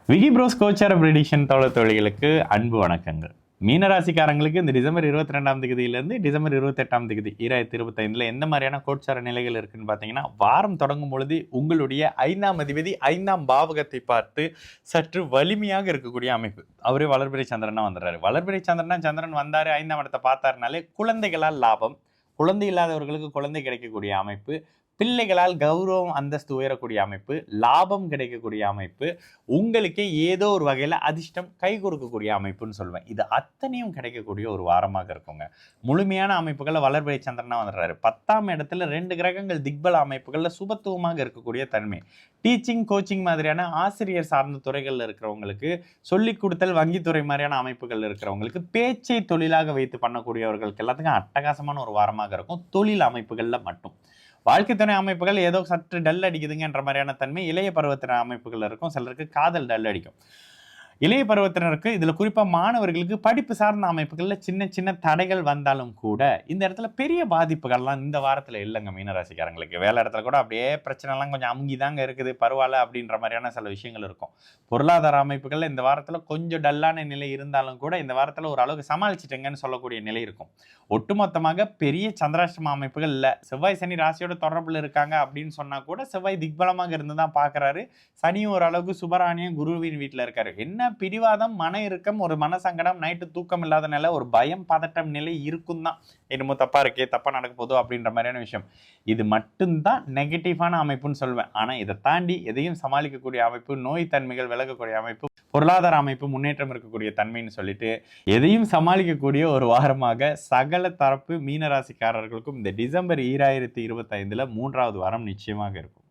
விகி pros கோச்சார prediction தோழிகளுக்கு அன்பு வணக்கங்கள். மீனராசிக்காரங்களுக்கு இந்த டிசம்பர் 22ஆம் தேதியிலிருந்து டிசம்பர் 28ஆம் தேதி 2025 எந்த மாதிரியான கோச்சார நிலைகள் இருக்குன்னு பார்த்தீங்கன்னா, வாரம் தொடங்கும் பொழுது உங்களுடைய 5ஆம் அதிபதி 5ஆம் பாவகத்தை பார்த்து சற்று வலிமையாக இருக்கக்கூடிய அமைப்பு. அவரே வளர்பிறை சந்திரனா வந்துடுறாரு. வளர்பிறை சந்திரன் வந்தாரு 5ஆம் இடத்தை பார்த்தாருனாலே குழந்தைகளால் லாபம், குழந்தை இல்லாதவர்களுக்கு குழந்தை கிடைக்கக்கூடிய அமைப்பு, பிள்ளைகளால் கௌரவம் அந்தஸ்து உயரக்கூடிய அமைப்பு, லாபம் கிடைக்கக்கூடிய அமைப்பு, உங்களுக்கு ஏதோ ஒரு வகையில் அதிர்ஷ்டம் கை கொடுக்கக்கூடிய அமைப்புன்னு சொல்லுவேன். இது அத்தனையும் கிடைக்கக்கூடிய ஒரு வாரமாக இருக்குங்க. முழுமையான அமைப்புகளில் வளர்பிறை சந்திரனா வந்துடுறாரு. 10ஆம் இடத்துல 2 கிரகங்கள் திக்பல அமைப்புகளில் சுபத்துவமாக இருக்கக்கூடிய தன்மை. டீச்சிங் கோச்சிங் மாதிரியான ஆசிரியர் சார்ந்த துறைகளில் இருக்கிறவங்களுக்கு, சொல்லிக் கொடுத்தல் வங்கித்துறை மாதிரியான அமைப்புகள் இருக்கிறவங்களுக்கு, பேச்சை தொழிலாக வைத்து பண்ணக்கூடியவர்களுக்கு எல்லாத்துக்கும் அட்டகாசமான ஒரு வாரமாக இருக்கும். தொழில் அமைப்புகளில் மட்டும் வாழ்க்கை துணை அமைப்புகள் ஏதோ சற்று டல் அடிக்குதுங்கன்ற மாதிரியான தன்மை இளைய பருவத்தின அமைப்புகள் இருக்கும். சிலருக்கு காதல் டல் அடிக்கும். இளைய பருவத்தினருக்கு இதில் குறிப்பாக மாணவர்களுக்கு படிப்பு சார்ந்த அமைப்புகளில் சின்ன சின்ன தடைகள் வந்தாலும் கூட இந்த இடத்துல பெரிய பாதிப்புகள்லாம் இந்த வாரத்தில் இல்லைங்க. மீனராசிக்காரங்களுக்கு வேலை இடத்துல கூட அப்படியே பிரச்சனைலாம் கொஞ்சம் அமுங்கி தாங்க இருக்குது, பரவாயில்ல அப்படின்ற மாதிரியான சில விஷயங்கள் இருக்கும். பொருளாதார அமைப்புகளில் இந்த வாரத்தில் கொஞ்சம் டல்லான நிலை இருந்தாலும் கூட இந்த வாரத்தில் ஒரு அளவுக்கு சமாளிச்சிட்டேங்கன்னு சொல்லக்கூடிய நிலை இருக்கும். ஒட்டுமொத்தமாக பெரிய சந்திராஷ்டம அமைப்புகள் இல்லை. செவ்வாய் சனி ராசியோட தொடர்பில் இருக்காங்க அப்படின்னு சொன்னால் கூட செவ்வாய் திக்பலமாக இருந்து தான் பார்க்குறாரு. சனியும் ஓரளவுக்கு சுபராணியும் குருவின் வீட்டில் இருக்காரு. என்ன பிடிவாதம், மன இறுக்கம், ஒரு மனசங்கடம், நைட்டு தூக்கம் இல்லாத நிலை, ஒரு பயம் பதட்டம் நிலை இருக்கும் தான். என்னமோ தப்பா இருக்கே, தப்பா நடக்க போதோ அப்படின்ற மாதிரியான விஷயம். இது மட்டும்தான் நெகட்டிவான அமைப்புன்னு சொல்லுவேன். ஆனா இதை தாண்டி எதையும் சமாளிக்கக்கூடிய அமைப்பு, நோய் தன்மைகள் விலகக்கூடிய அமைப்பு, பொருளாதார அமைப்பு முன்னேற்றம் இருக்கக்கூடிய தன்மைன்னு சொல்லிட்டு எதையும் சமாளிக்கக்கூடிய ஒரு வாரமாக சகல தரப்பு மீனராசிக்காரர்களுக்கும் இந்த டிசம்பர் 2025 3வது வாரம் நிச்சயமாக இருக்கும்.